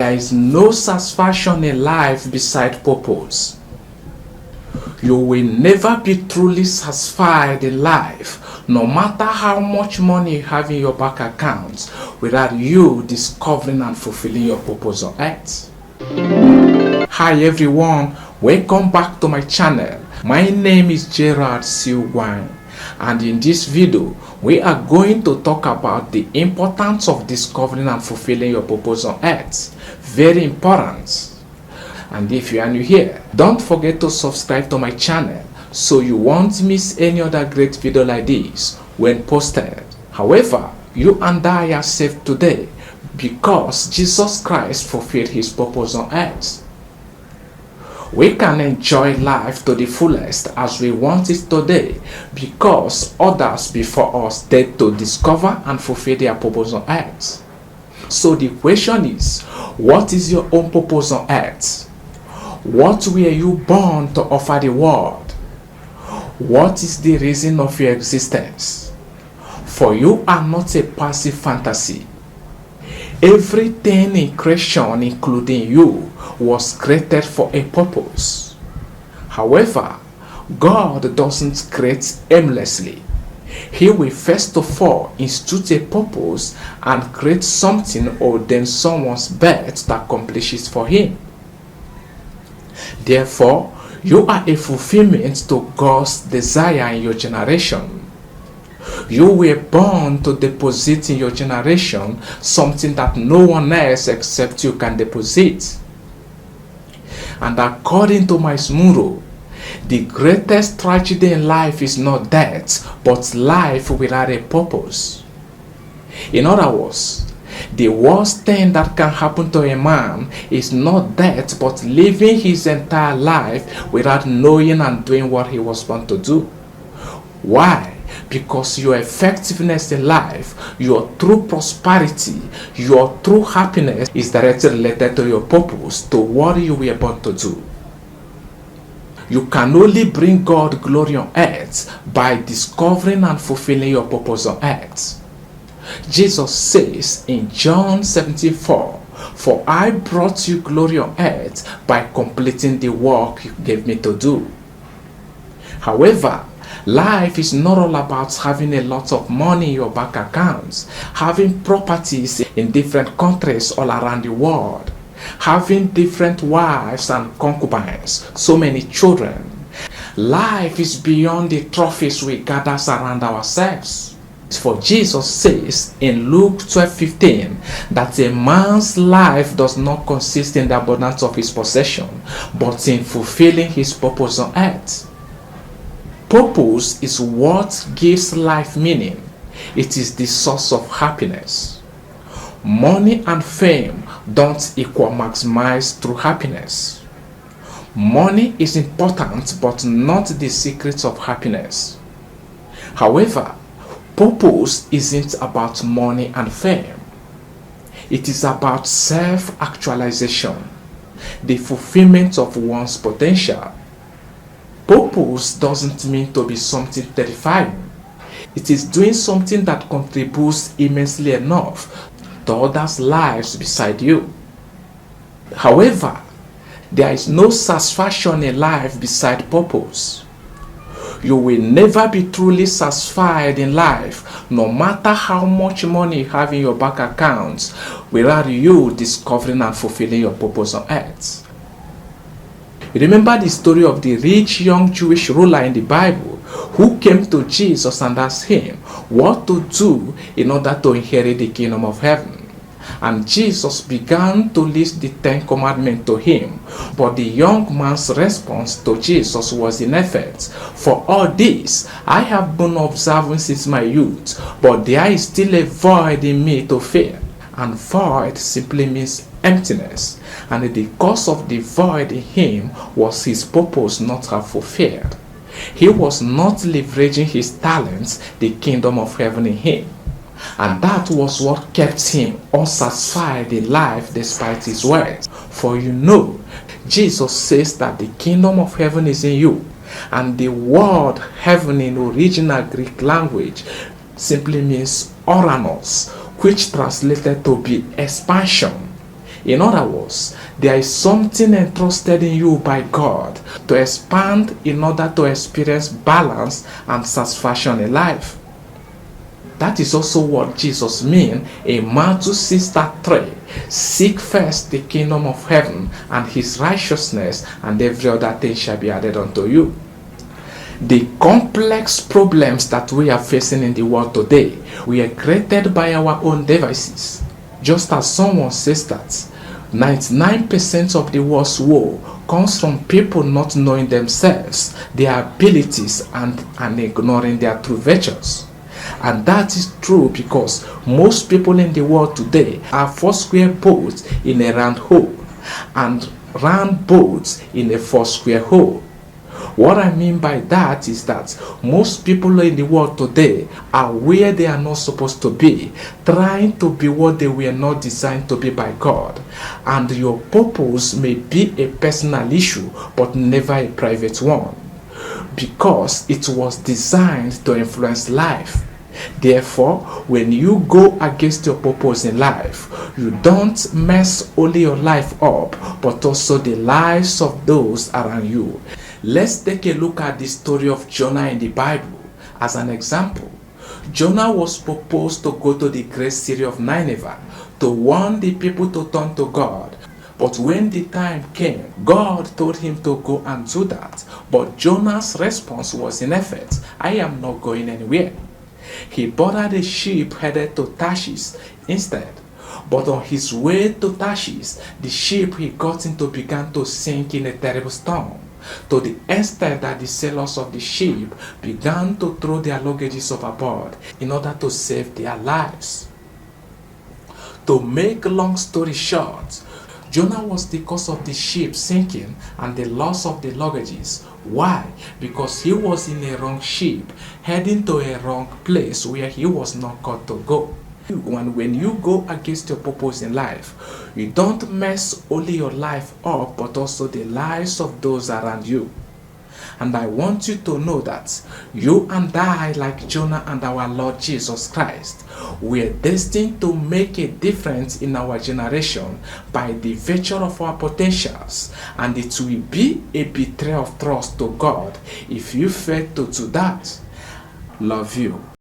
there is no satisfaction in life beside purpose. You will never be truly satisfied in life, no matter how much money you have in your bank account, without you discovering and fulfilling your purpose on earth. Hi everyone, welcome back to my channel. My name is Gerald, ugwuanyi, and in this video, we are going to talk about the importance of discovering and fulfilling your purpose on earth. Very important. And if you are new here, don't forget to subscribe to my channel so you won't miss any other great video like this when posted. However, you and I are saved today because Jesus Christ fulfilled his purpose on earth. We can enjoy life to the fullest as we want it today because others before us dared to discover and fulfill their purpose on earth. So the question is, what is your own purpose on earth? What were you born to offer the world? What is the reason of your existence? For you are not a passive fantasy. Everything in creation, including you, was created for a purpose. However, God doesn't create aimlessly. He will first of all institute a purpose and create something or then someone's birth to accomplish it for him. Therefore, you are a fulfillment to God's desire in your generation. You were born to deposit in your generation something that no one else except you can deposit. And according to my Smuro, the greatest tragedy in life is not death, but life without a purpose. In other words, the worst thing that can happen to a man is not death, but living his entire life without knowing and doing what he was born to do. Why? Because your effectiveness in life, your true prosperity, your true happiness is directly related to your purpose, to what you were born to do. You can only bring God glory on earth by discovering and fulfilling your purpose on earth. Jesus says in John 17:4, "For I brought you glory on earth by completing the work you gave me to do." However, life is not all about having a lot of money in your bank accounts, having properties in different countries all around the world, having different wives and concubines, so many children. Life is beyond the trophies we gather around ourselves. For Jesus says in Luke 12:15 that a man's life does not consist in the abundance of his possession, but in fulfilling his purpose on earth. Purpose is what gives life meaning. It is the source of happiness. Money and fame don't equal maximize true happiness. Money is important, but not the secret of happiness. However, purpose isn't about money and fame. It is about self-actualization, the fulfillment of one's potential. Purpose doesn't mean to be something terrifying. It is doing something that contributes immensely enough to others' lives beside you. However, there is no satisfaction in life beside purpose. You will never be truly satisfied in life, no matter how much money you have in your bank accounts, without you discovering and fulfilling your purpose on earth. You remember the story of the rich young Jewish ruler in the Bible who came to Jesus and asked him what to do in order to inherit the kingdom of heaven. And Jesus began to list the 10 commandments to him. But the young man's response to Jesus was in effect, "For all this I have been observing since my youth, but there is still a void in me to fill." And void simply means emptiness. And the cause of the void in him was his purpose not have fulfilled. He was not leveraging his talents, the kingdom of heaven in him. And that was what kept him unsatisfied in life despite his words. For you know, Jesus says that the kingdom of heaven is in you. And the word heaven in original Greek language simply means oranos, which translated to be expansion. In other words, there is something entrusted in you by God to expand in order to experience balance and satisfaction in life. That is also what Jesus means in Matthew 6:3. Seek first the kingdom of heaven and his righteousness, and every other thing shall be added unto you. The complex problems that we are facing in the world today were created by our own devices. Just as someone says that 99% of the world's woe comes from people not knowing themselves, their abilities, and ignoring their true virtues. And that is true because most people in the world today are four-square boats in a round hole and round boats in a four-square hole. What I mean by that is that most people in the world today are where they are not supposed to be, trying to be what they were not designed to be by God. And your purpose may be a personal issue, but never a private one, because it was designed to influence life. Therefore, when you go against your purpose in life, you don't mess only your life up, but also the lives of those around you. Let's take a look at the story of Jonah in the Bible as an example. Jonah was supposed to go to the great city of Nineveh to warn the people to turn to God. But when the time came, God told him to go and do that. But Jonah's response was, in effect, I am not going anywhere. He boarded a ship headed to Tarshish instead. But on his way to Tarshish, the ship he got into began to sink in a terrible storm, to the extent that the sailors of the ship began to throw their luggages overboard in order to save their lives. To make a long story short, Jonah was the cause of the ship sinking and the loss of the luggages. Why? Because he was in a wrong ship, heading to a wrong place where he was not called to go. When you go against your purpose in life, you don't mess only your life up, but also the lives of those around you. And I want you to know that you and I, like Jonah and our Lord Jesus Christ, we are destined to make a difference in our generation by the virtue of our potentials. And it will be a betrayal of trust to God if you fail to do that. Love you.